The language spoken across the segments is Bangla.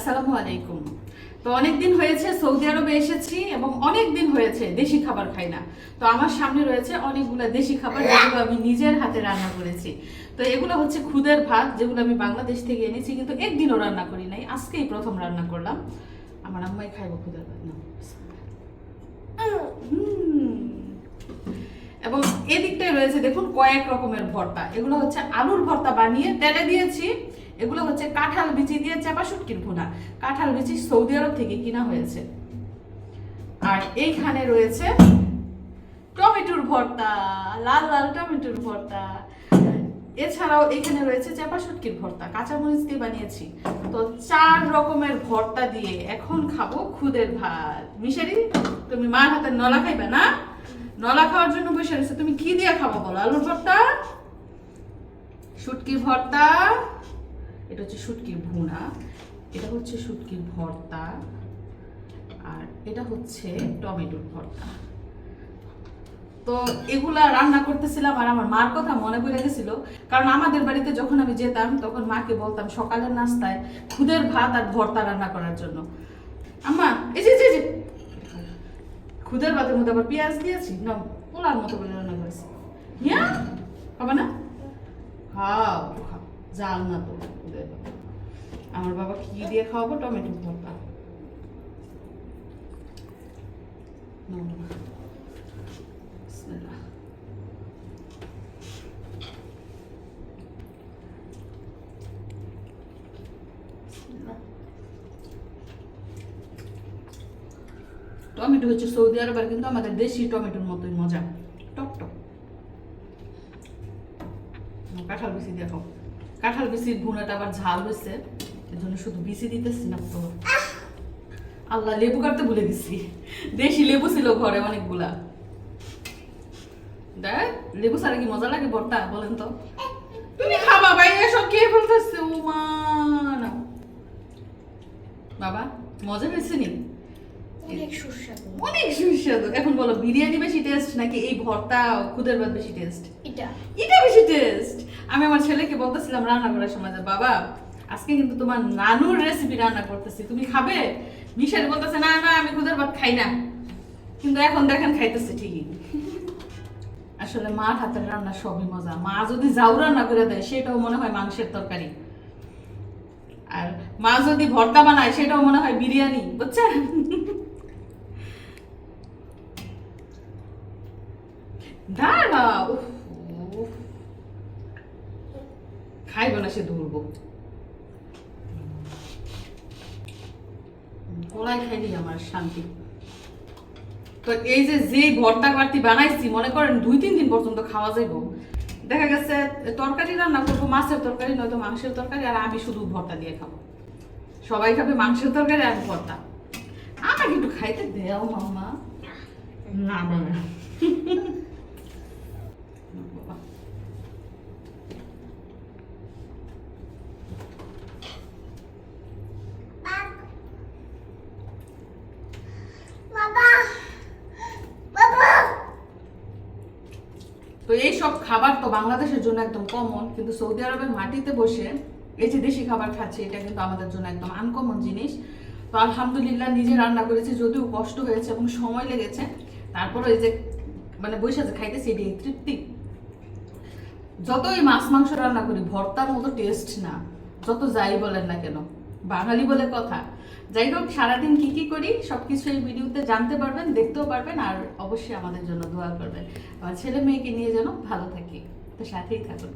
আসসালামু আলাইকুম। তো অনেক দিন হয়েছে সৌদি আরবে এসেছি এবং অনেক দিন হয়েছে দেশি খাবার খাই না। তো আমার সামনে রয়েছে অনেকগুলো দেশি খাবার যেগুলো আমি নিজের হাতে রান্না করেছি। তো এগুলো হচ্ছে খুদের ভাত, যেগুলো আমি বাংলাদেশ থেকে এনেছি, কিন্তু একদিনও রান্না করি নাই, আজকেই প্রথম রান্না করলাম। আমার আম্মাই খাইবো খুদের ভাত না। এবং এদিকটায় রয়েছে দেখুন কয়েক রকমের ভর্তা। এগুলো হচ্ছে আলুর ভর্তা বানিয়ে তেলে দিয়েছি। এগুলো হচ্ছে কাঁঠাল বিচি দিয়ে চাপা শুটকির ভুনা। কাঁঠাল বিচি সৌদি আরব থেকে কিনা হয়েছে। আর এইখানে রয়েছে টমেটোর ভর্তা, লাল লাল টমেটোর ভর্তা। এছাড়াও এখানে রয়েছে চাপা শুটকির ভর্তা, কাঁচামরিচ দিয়ে বানিয়েছি। তো 4 রকমের ভর্তা দিয়ে এখন খাবো খুদের ভাত। মিশারি, তুমি মার হাতের নলা খাইবে না? নলা খাওয়ার জন্য বসে রয়েছে। তুমি কি দিয়ে খাবো বলো? আলুর ভর্তা, শুটকির ভর্তা, এটা হচ্ছে শুটকির ভুনা, এটা হচ্ছে শুটকির ভর্তা, আর এটা হচ্ছে টমেটোর ভর্তা। তো এগুলা রান্না করতেছিলাম আর আমার মার কথা মনে পড়ে গেছিল, কারণ আমাদের বাড়িতে যখন আমি যেতাম তখন মাকে বলতাম সকালের নাস্তায় খুদের ভাত আর ভর্তা রান্না করার জন্য। আম্মা এই যে খুদের ভাতের মধ্যে আবার পেঁয়াজ দিয়েছি না, পোলার মতো করে রান্না করেছি। হ্যাঁ খাবা না? খাও খাও, জাল না তো খুদের ভাত। আমার বাবা কি দিয়ে খাওয়াবো? টমেটো ভর্তা। টমেটো হচ্ছে সৌদি আরবের, কিন্তু আমাদের দেশি টমেটোর মতোই মজা, টক টক। কাঁঠাল বিচি দেখো, কাঁঠাল বিচির ভুনাটা আবার ঝাল হয়েছে, এর জন্য শুধু বিচি দিতেছি না। তো আল্লাহ, লেবু কাটতে ভুলে গেছি। দেশি লেবু ছিল ঘরে অনেকগুলা। দেখ লেবু ছাড়া কি মজা লাগে ভর্তা, বলেন তো? তুমি খাবা ভাই, এসব কে বলতেছে? ও মা না বাবা, মজা হয়েছে নি? অনেক সুস্বাদু, অনেক সুস্বাদু। এখন বলো, বিরিয়ানি বেশি টেস্ট নাকি এই ভর্তা খুদের ভাত বেশি টেস্ট? এটা বেশি টেস্ট। আমি আমার ছেলেকে বলতেছিলাম রান্না করার সময়, বাবা আজকে কিন্তু তোমার নানুর রেসিপি রান্না করতেছি, তুমি খাবে? মিশারি বলতেছে না না, আমি খুদের ভাত খাই না, কিন্তু এখন দেখেন খাইতেছে ঠিকই। আসলে মার হাতের রান্না সবই মজা। মা যদি যাও রান্না করে দেয় সেটাও মনে হয় মাংসের তরকারি, আর মা যদি ভর্তা বানায় সেটাও মনে হয় বিরিয়ানি, বুঝছেন? দাঁড়াও, খাইব না সে ধরবো, কলাই খাইনি আমার শান্তি। তো এই যে ভর্তা বাড়তি বানাইছি, মনে করেন 2-3 দিন পর্যন্ত খাওয়া যাইব। দেখা গেছে তরকারি রান্না করবো, মাছের তরকারি নয়তো মাংসের তরকারি, আর আমি শুধু ভর্তা দিয়ে খাবো। সবাই খাবে মাংসের তরকারি আর ভর্তা। আমাকে একটু খাইতে দেও মামা। না বাবা, তো এই সব খাবার তো বাংলাদেশের জন্য একদম কমন, কিন্তু সৌদি আরবের মাটিতে বসে এই যে দেশি খাবার খাচ্ছে, এটা কিন্তু আমাদের জন্য একদম আনকমন জিনিস। তো আলহামদুলিল্লাহ নিজে রান্না করেছি, যদিও কষ্ট হয়েছে এবং সময় লেগেছে, তারপরে এই যে মানে বসে যে খাইতেছি এটি তৃপ্তি। যতই মাছ মাংস রান্না করি ভর্তার মতো টেস্ট না, যত যাই বলেন না কেন, বাঙালি বলে কথা। যাই হোক, সারাদিন কি কি করি সবকিছু এই ভিডিওতে জানতে পারবেন, দেখতেও পারবেন, আর অবশ্যই আমাদের জন্য দোয়া করবেন। আমার ছেলে মেয়েকে নিয়ে যেন ভালো থাকি, তো সাথেই থাকুন।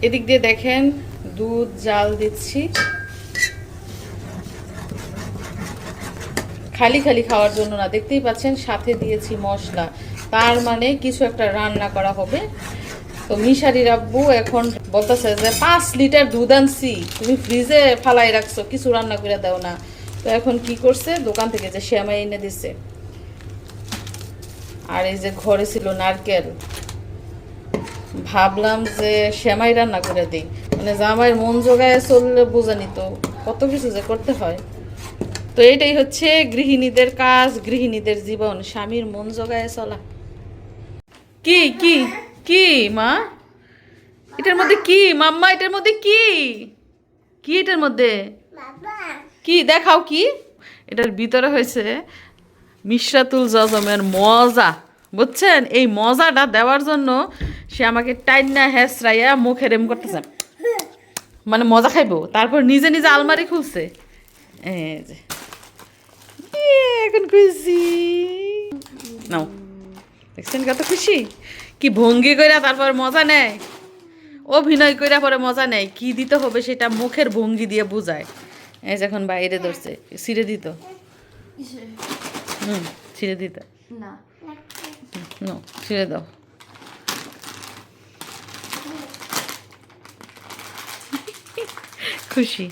এদিক দিয়ে দেখেন দুধ জাল দিচ্ছি, খালি খালি খাওয়ার জন্য না, দেখতেই পাচ্ছেন সাথে দিয়েছি মশলা, তার মানে কিছু একটা রান্না করা হবে। তো মিশারির আব্বু এখন বলতেছে যে 5 লিটার দুধ আনছি, তুমি ফ্রিজে ফালাই রাখছো, কিছু রান্না করে দাও না। তো এখন কি করছে, দোকান থেকে যে সেমাই এনে দিছে, আর এই যে ঘরে ছিল নারকেল, ভাবলাম যে সেমাই রান্না করে দিই। মানে জামাইয়ের মন জোগায় চললে বোঝানি তো কত কিছু যে করতে হয়। তো এটাই হচ্ছে গৃহিণীদের কাজ, গৃহিণীদের জীবন, স্বামীর মন জোগায় চলা। কি কি কি মা, এটার মধ্যে কি মাম্মা, এটার মধ্যে কি কি, এটার মধ্যে কি দেখাও কি এটার ভিতরে হয়েছে মিশরাতুল জজমের মজা, বুঝছেন? এই মজাটা দেওয়ার জন্য সে আমাকে টাইনা হেসরাইয়া মুখের এম করতেছে, মানে মজা খাইবো। তারপর নিজে নিজে আলমারি খুলছে। এই যে এখন খুশি নাও, দেখছেন কত খুশি, কি ভঙ্গি কইরা তারপর মজা নেয়, অভিনয় কইরা পরে মজা নেয়। কি দিতে হবে সেটা মুখের ভঙ্গি দিয়ে বুঝায়। এই যখন বাইরে ধরছে ছিঁড়ে দিত, ছিঁড়ে দিত না নো, ছিঁড়ে দাও। খুশি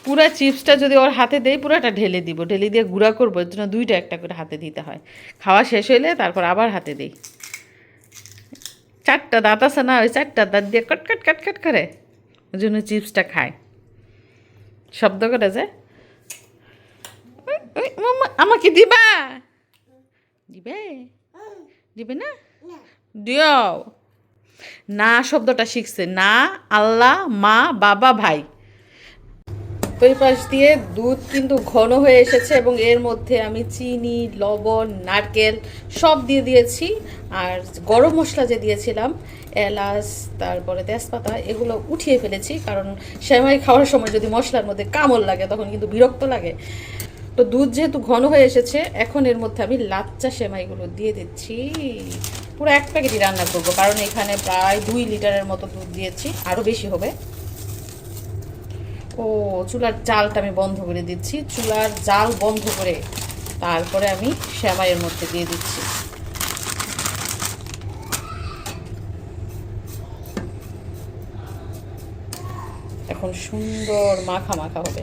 পুরা চিপসটা যদি ওর হাতে দেই পুরাটা ঢেলে দিব, ঢেলে দিয়ে গুঁড়া করবো, এর জন্য দুইটা একটা করে হাতে দিতে হয়। খাওয়া শেষ হইলে তারপর আবার হাতে দিই। 4টা দাঁত আছে না, ওই 4টা দাঁত দিয়ে কটকট কটকট করে ওই জন্য চিপসটা খায়, শব্দ করে যে আমাকে দিবা, দিবে দিবে না, দিও না। শব্দটা শিখছে না, আল্লাহ, মা, বাবা, ভাই। তো এই পাশ দিয়ে দুধ কিন্তু ঘন হয়ে এসেছে এবং এর মধ্যে আমি চিনি, লবণ, নারকেল সব দিয়ে দিয়েছি। আর গরম মশলা যে দিয়েছিলাম, এলাচ, তারপরে তেজপাতা, এগুলো উঠিয়ে ফেলেছি, কারণ সেমাই খাওয়ার সময় যদি মশলার মধ্যে কামড় লাগে তখন কিন্তু বিরক্ত লাগে। তো দুধ যেহেতু ঘন হয়ে এসেছে, এখন এর মধ্যে আমি লাচ্চা সেমাইগুলো দিয়ে দিচ্ছি। পুরো 1 প্যাকেটই রান্না করবো, কারণ এখানে প্রায় 2 লিটারের মতো দুধ দিয়েছি, আরও বেশি হবে। ও চুলার জালটা আমি বন্ধ করে দিচ্ছি। চুলার জাল বন্ধ করে তারপরে আমি সেমাইয়ের মধ্যে দিয়ে দিচ্ছি। এখন সুন্দর মাখা মাখা হবে।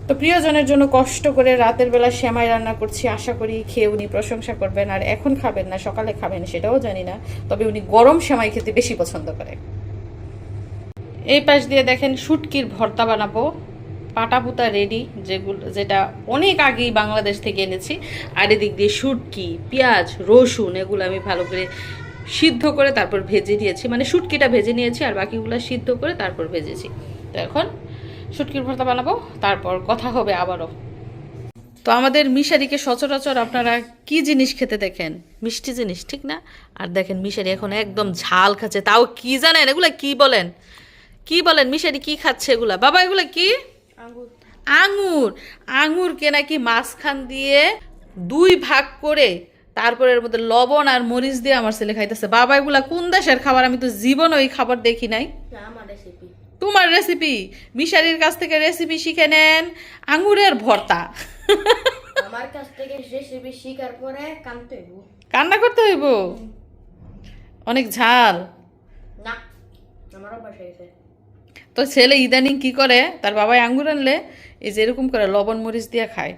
তো প্রিয়জনের জন্য কষ্ট করে রাতের বেলা সেমাই রান্না করছি, আশা করি খেয়ে উনি প্রশংসা করবেন। আর এখন খাবেন না সকালে খাবেন সেটাও জানি না, তবে উনি গরম সেমাই খেতে বেশি পছন্দ করে। এই পাশ দিয়ে দেখেন শুটকির ভর্তা বানাবো, পাটাপুতা রেডি, যেটা অনেক আগেই বাংলাদেশ থেকে এনেছি। আর এদিক দিয়ে শুটকি, পেঁয়াজ, রসুন এগুলো আমি ভালো করে সিদ্ধ করে তারপর ভেজে নিয়েছি, মানে শুটকিটা ভেজে নিয়েছি আর বাকিগুলো সিদ্ধ করে তারপর ভেজেছি। তো এখন শুটকির ভর্তা বানাবো, তারপর কথা হবে আবারও। তো আমাদের মিশারিকে সচরাচর আপনারা কি জিনিস খেতে দেখেন? মিষ্টি জিনিস, ঠিক না? আর দেখেন মিশারি এখন একদম ঝাল খাচ্ছে, তাও কি জানেন এগুলা কি বলেন? কি বলেন মিশারি কি খাচ্ছে এগুলা? বাবা এগুলা কি? আঙ্গুর। আঙুর। আঙুরকে নাকি মাঝখান দিয়ে 2 ভাগ করে তারপরে এর মধ্যে লবণ আর মরিচ দিয়ে আমার ছেলে খাইতেছে। বাবা এগুলা কোন দেশের খাবার? আমি তো জীবনে ওই খাবার দেখি নাই। আমার রেসিপি। তোমার রেসিপি? মিশারির কাছ থেকে রেসিপি শিখে নেন আঙুরের ভর্তা। আমার কাছ থেকে রেসিপি শিখার পরে কানতে হইব। কান্না করতে হইব? অনেক ঝাল না, আমার অভ্যাস হয়েছে। তো ছেলে ইদানিং কি করে, তার বাবাই আঙ্গুর আনলে এই যে এরকম করে লবণ মরিচ দিয়ে খায়।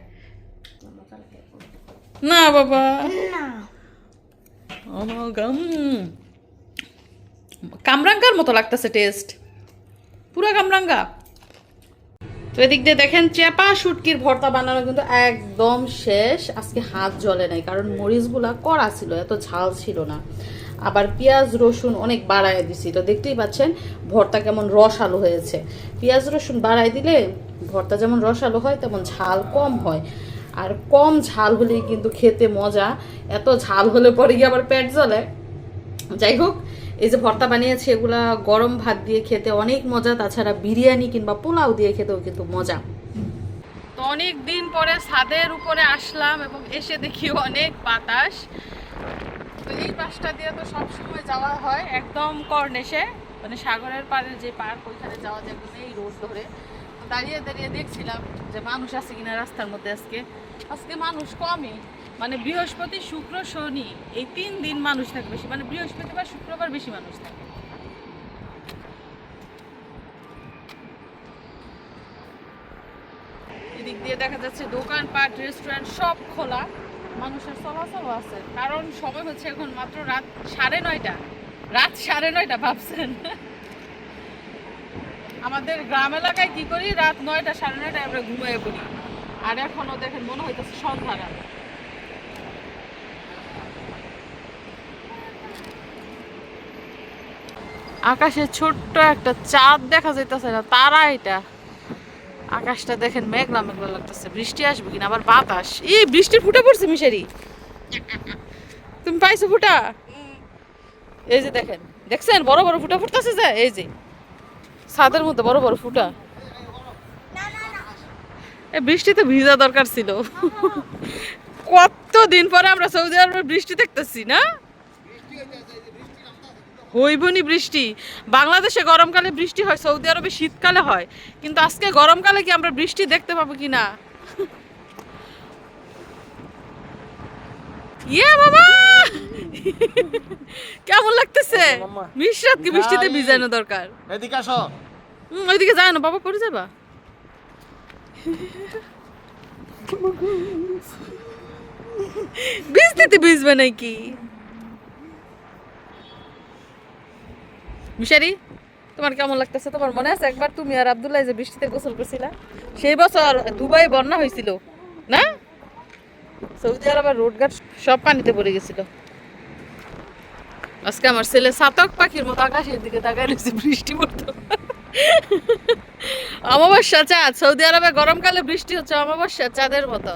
না বাবা, না কামরাঙ্গার মতো লাগতেছে টেস্ট, পুরো কামরাঙ্গা। তো এদিক দিয়ে দেখেন চেপা শুটকির ভর্তা বানানো কিন্তু একদম শেষ। আজকে হাত জ্বলে নাই, কারণ মরিচগুলা কড়া ছিল, এত ঝাল ছিল না। আবার পেঁয়াজ রসুন অনেক বাড়ায় দিছি, তো দেখতেই পাচ্ছেন ভর্তা কেমন রসালো হয়েছে। পেঁয়াজ রসুন বাড়ায় দিলে ভর্তা যেমন রসালো হয় তেমন ঝাল কম হয়, আর কম ঝাল হলেই কিন্তু খেতে মজা। এত ঝাল হলে পরে গিয়ে আবার পেট জ্বলে। যাই হোক, এই যে ভর্তা বানিয়েছি এগুলা গরম ভাত দিয়ে খেতে অনেক মজা, তাছাড়া বিরিয়ানি কিংবা পোলাও দিয়ে খেতেও কিন্তু মজা। তো অনেক দিন পরে ছাদের উপরে আসলাম এবং এসে দেখি অনেক বাতাস। তো এই পাশটা দিয়ে তো সবসময় যাওয়া হয় একদম কর্নেশে, মানে সাগরের পাড়ের যে পার্ক ওইখানে যাওয়া যায় এই রোড ধরে। দাঁড়িয়ে দাঁড়িয়ে দেখছিলাম যে মানুষ আছে কিনা রাস্তার মধ্যে। আজকে মানুষ কমই, মানে বৃহস্পতি শুক্র শনি এই 3 দিন মানুষ থাকে বেশি, মানে বৃহস্পতিবার শুক্রবার বেশি মানুষ থাকে। এদিক দিয়ে দেখা যাচ্ছে দোকানপাট রেস্টুরেন্ট সব খোলা, মানুষের চলাচলও আছে, কারণ সময় হচ্ছে এখন মাত্র রাত 9:30। রাত 9:30 ভাবছেন? আমাদের গ্রাম এলাকায় কি করি, রাত 9টা 9:30 আমরা ঘুমিয়ে পড়ি, আর এখনো দেখেন মনে হইতেছে সন্ধ্যা রাত। আকাশে ছোট্ট একটা চাঁদ দেখা যাইতেছে না, তারা এটা। আকাশটা দেখেন মেঘলা মেঘলা লাগতেছে, বৃষ্টি আসবে কিনা, আবার বাতাস। এই বৃষ্টির ফুটা পড়ছে মিশারি, তুমি পাইছো ফুটা? এই যে দেখেন, দেখছেন বড় বড় ফুটা ফুটতেছে, যে এই যে ছাদের মধ্যে বড় বড় ফুটা। এই বৃষ্টিতে ভিজা দরকার ছিল। কতদিন পরে আমরা সৌদি আরবে বৃষ্টি দেখতেছি না? হইবনি বৃষ্টি। বাংলাদেশে গরমকালে বৃষ্টি হয়, সৌদি আরবে শীতকালে হয়, কিন্তু আজকে গরমকালে কি আমরা বৃষ্টি দেখতে পাবো কিনা? ইয়ে বাবা, কেমন লাগতেছে? মিশরাত কি বৃষ্টিতে ভিজানো দরকার? এদিকে আসো। ওইদিকে যায় না বাবা, পড়ে যাবা। বৃষ্টিতে ভিজবে নাকি মিশারি? তোমার কেমন লাগতেছে? তোমার মনে আছে একবার তুমি আর আব্দুল্লাহ যে বৃষ্টিতে গোসল করছিলা? সেই বছর দুবাই বন্যা হয়েছিল না? সৌদি আরবের রোডঘাট সব পানিতে পড়ে গেছিল। আজকে আমার ছেলে চাতক পাখির মতো আকাশের দিকে তাকায় রয়েছে, বৃষ্টি পড়তো। অমাবস্যা চাঁদ, সৌদি আরবে গরমকালে বৃষ্টি হচ্ছে অমাবস্যা চাঁদের মতো।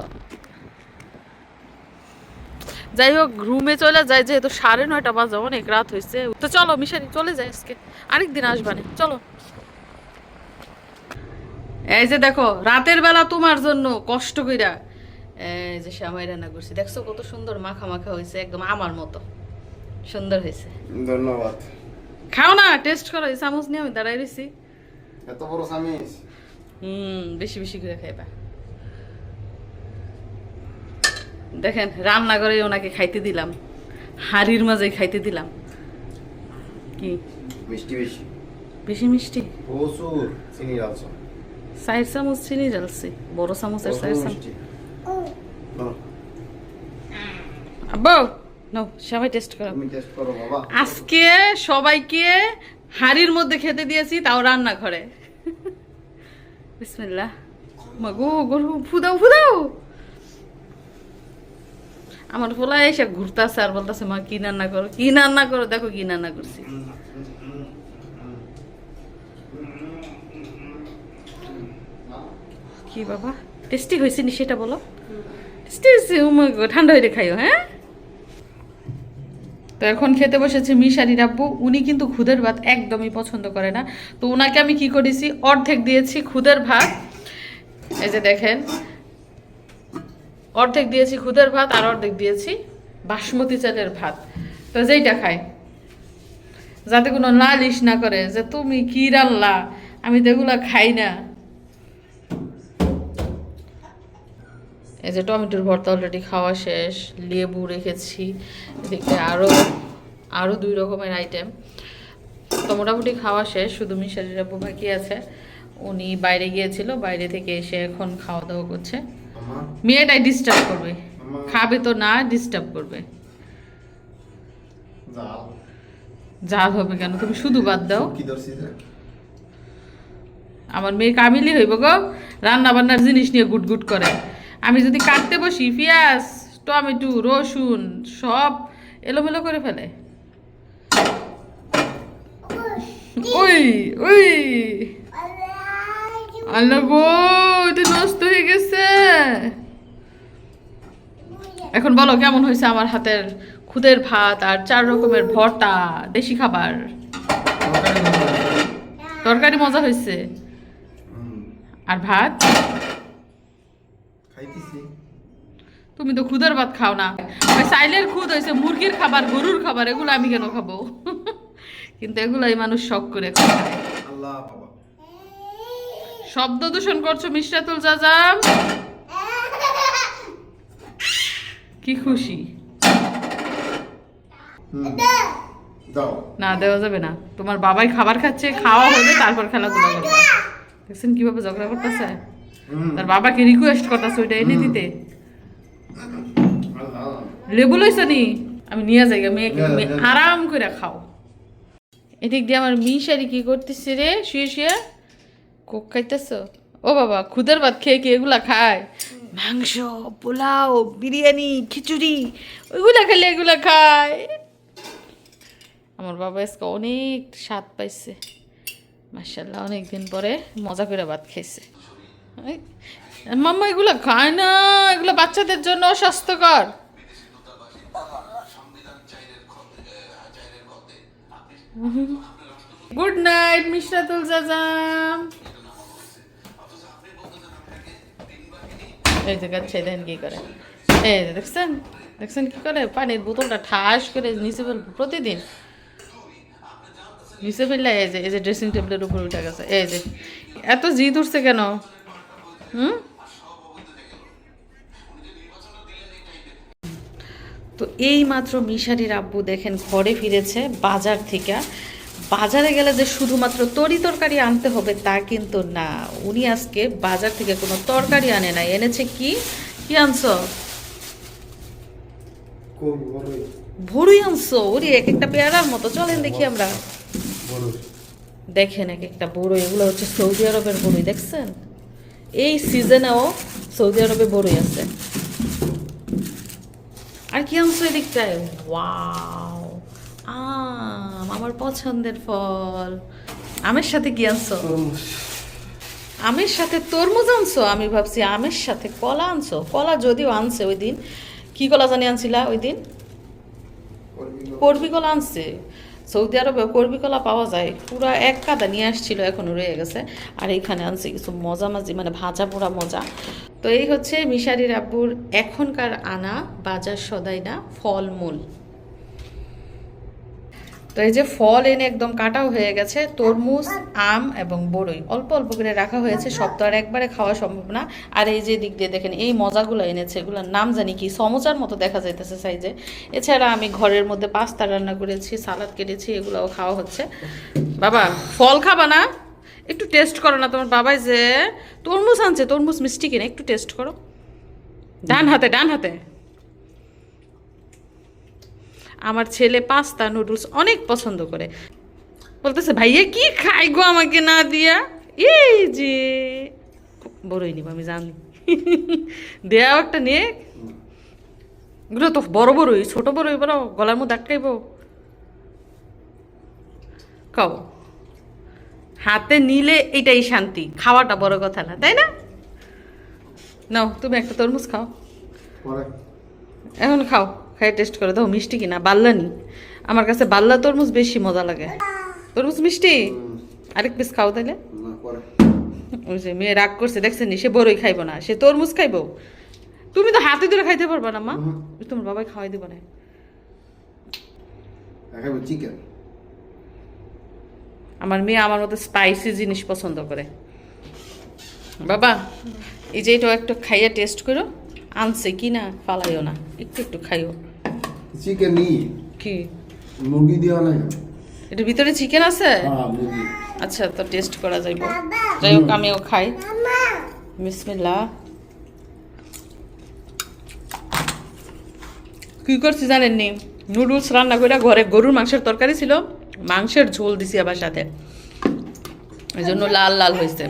যাই হোক, রুমে চলে যায়, যেহেতু 9:30 বাজে, অনেক রাত হয়েছে। তো চলো মিশারি, চলে যায় আজকে, আরেকদিন আসবানে, চলো। এই যে দেখো, রাতের বেলা তোমার জন্য কষ্ট কইরা এই যে সেমাই রান্না করছি, দেখছো কত সুন্দর মাখা মাখা হয়েছে, একদম আমার মতো সুন্দর হয়েছে। ধন্যবাদ। খাও না, টেস্ট করো। এই চামচ নিয়ে আমি দাঁড়াই রয়েছি। এত বড় চামিচ? বেশি বেশি করে খাইবা। দেখেন, রান্না করে ওনাকে খাইতে দিলাম, হাড়ির মাঝে খাইতে দিলাম। কি মিষ্টি বেশি? বেশি মিষ্টি? প্রচুর চিনি আছে। 4 চামচ চিনি ঢালছি, বড় চামচের 4 চামচ। আব্বু নাও, সবাই টেস্ট করো। তুমি টেস্ট করো বাবা। আজকে সবাইকে হাড়ির মধ্যে খেতে দিয়েছি, তাও রান্না করে। বিসমিল্লাহ। মাগো গরু, ফুদাও ফুদাও। আমার ফোলা এসে ঘুরতেছে আর বলতেছে, মা কি রান্না করো, কি রান্না করো, দেখো কি রান্না করছি। কি বাবা, টেস্টি হয়েছে নি সেটা বলো? টেস্টি হয়েছে? ঠান্ডা হয়ে খাইও। হ্যাঁ, তো এখন খেতে বসেছে মিশারির আব্বু। উনি কিন্তু খুদের ভাত একদমই পছন্দ করে না, তো ওনাকে আমি কি করেছি, অর্ধেক দিয়েছি খুদের ভাত। এই যে দেখেন, অর্ধেক দিয়েছি খুদের ভাত আর অর্ধেক দিয়েছি বাসমতি চালের ভাত। তো যেইটা খায়, যাতে কোনো নালিশ না করে যে তুমি কি রান্না, আমি তো এগুলা খাই না। এই যে টমেটোর ভর্তা অলরেডি খাওয়া শেষ, লেবু রেখেছি এদিকে, আরও 2 রকমের আইটেম। তো মোটামুটি খাওয়া শেষ, শুধু মিশারির আব্বু বাকি আছে। উনি বাইরে গিয়েছিল, বাইরে থেকে এসে এখন খাওয়া দাওয়া করছে। মেয়েটাই ডিস্টার্ব করবে, খাবে তো না, ডিস্টার্ব করবে। জাল হবে কেন, তুমি শুধু বাদ দাও। আমার মেয়ে কামিলি হইব গো, রান্না বান্নার জিনিস নিয়ে গুটগুট করে। আমি যদি কাটতে বসি, পেঁয়াজ টমেটো রসুন সব এলোমেলো করে ফেলে। ওই ওই আল্লাহ গো, এটা নষ্ট হয়ে গেছে। এখন বলো কেমন হয়েছে আমার হাতের খুদের ভাত আর 4 রকমের ভর্তা, দেশি খাবার। তরকারি মজা হয়েছে, আর ভাত তুমি তো খুদের ভাত খাও না। ওই সাইলের খুদ হয়েছে, মুরগির খাবার, গরুর খাবার, এগুলো আমি কেন খাবো? কিন্তু এগুলাই মানুষ শখ করে খায়। শব্দ দূষণ করছো মিশরাতুল জাজাম, কি খুশি? না, দেওয়া যাবে না। তোমার বাবাই খাবার খাচ্ছে, খাওয়া হবে তারপর খেলাধুলা করবে। দেখছেন কিভাবে ঝগড়া করতেছে? তার বাবাকে রিকোয়েস্ট করতেছে ওইটা এনে দিতে। লেবু লইছো নি? আমি নিয়ে যাই, মেয়েকে তুমি আরাম করে খাও। এদিক দিয়ে আমার মিশারি কি করতেছে রে, শুয়ে শুয়ে কোক খাইতেছ? ও বাবা, খুদের ভাত খেয়ে কি এগুলা খায়? মাংস, পোলাও, বিরিয়ানি, খিচুড়ি, ওইগুলা খেলে এগুলা খায়। আমার বাবা আজকে অনেক স্বাদ পাইছে, মাশাআল্লাহ, অনেক দিন পরে মজা করে ভাত খাইছে। এই, মাম্মা এগুলো খায় না, এগুলো বাচ্চাদের জন্য অস্বাস্থ্যকর। Good night Mishratul Jajam. এই যে গাছ দেখেন কি করে, এই যে দেখছেন দেখছেন কি করে, পানির বোতলটা ঠাস করে নিচে ফেলবো প্রতিদিন, নিচে ফেললে এই যে ড্রেসিং টেবিলের উপর উঠে গেছে। এই যে এত জিদ উঠছে কেন? তো এই মাত্র মিশারির আব্বু দেখেন ঘরে ফিরেছে বাজার থেকে। বাজারে গেলে যে শুধুমাত্র তরি তরকারি আনতে হবে তা কিন্তু না, উনি আজকে বাজার থেকে কোনো তরকারি আনে নাই, এনেছে কি কি আনছো? ভুড়ি আনছো? ওরে এক একটা পেয়ারার মতো, চলেন দেখি আমরা। দেখেন এক একটা বড়ই, এগুলো হচ্ছে সৌদি আরবের বড়ই, দেখছেন? এই সিজনেও সৌদি আরবে বড়ই আছে। আর কি আনছো এদিকটায়? ওয়াও, আম, আমার পছন্দের ফল। আমের সাথে কি আনছো? আমের সাথে তরমুজ আনছো? আমি ভাবছি আমের সাথে কলা আনছো। কলা যদিও আনছে ওই দিন, কি কলা জানি আনছিলা ওই দিন? করবি কলা আনছে। সৌদি আরবে করবি কলা পাওয়া যায়, পুরো এক কাদা নিয়ে আসছিল, এখনো রয়ে গেছে। আর এইখানে আনছে কিছু মজা মাজি, মানে ভাজা পোড়া মজা। তো এই হচ্ছে মিশারির আব্বুর এখনকার আনা বাজার সদাই না, ফলমূল। তো এই যে ফল এনে একদম কাটাও হয়ে গেছে, তরমুজ, আম এবং বড়ই অল্প অল্প করে রাখা হয়েছে, সব তো আর একবারে খাওয়া সম্ভব না। আর এই যে দিক দিয়ে দেখেন এই মজাগুলো এনেছে, এগুলোর নাম জানি কি, সমোচার মতো দেখা যাইতেছে সাইজে। এছাড়া আমি ঘরের মধ্যে পাস্তা রান্না করেছি, সালাদ কেটেছি, এগুলোও খাওয়া হচ্ছে। বাবা ফল খাবা না? একটু টেস্ট করো না, তোমার বাবাই যে তরমুজ আনছে, তরমুজ মিষ্টি কিনে একটু টেস্ট করো, ডান হাতে ডান হাতে। আমার ছেলে পাস্তা নুডলস অনেক পছন্দ করে, বলতেছে ভাইয়া কি খাই গো আমাকে না দিয়া। এই যে বড়ই নিব আমি জানি, দেয়াও একটা নিয়ে। এগুলো তো বড় বড়ই, ছোট বড়ই বড়, গলার মধ্যে আটকাইব। খাও, হাতে নিলে এটাই শান্তি, খাওয়াটা বড় কথা না, তাই না? নাও তুমি একটা তরমুজ খাও, এখন খাও, খাই টেস্ট করে দাও মিষ্টি কিনা। বাল্লানি, আমার কাছে বাল্লা তরমুজ বেশি মজা লাগে। তরমুজ মিষ্টি, আরেক পিস খাও তাইলে। ওই যে মেয়ে রাগ করছে দেখছেন, সে বড়ই খাইবো না, সে তরমুজ খাইবো। তুমি তো হাতে ধরে খাইতে পারবা না মা, তোমার বাবাই খাওয়াই দিব না। চিকেন, আমার মেয়ে আমার মতো স্পাইসি জিনিস পছন্দ করে। বাবা এই যে এটাও একটু খাইয়া টেস্ট করো, আনছে কি না ফালাইও না, একটু একটু খাইও। চিকেন নি কি মুরগি দেওয়া নাই? এটার ভিতরে চিকেন আছে? মুরগি। আচ্ছা তো টেস্ট করা যাইব। যাই হোক আমিও খাই, বিসমিল্লাহ। কি করছি জানেননি? নুডলস রান্না করে ঘরে গরুর মাংসের তরকারি ছিল, মাংসের ঝোল দিছি আবার সাথে, এই জন্য লাল লাল হয়েছে।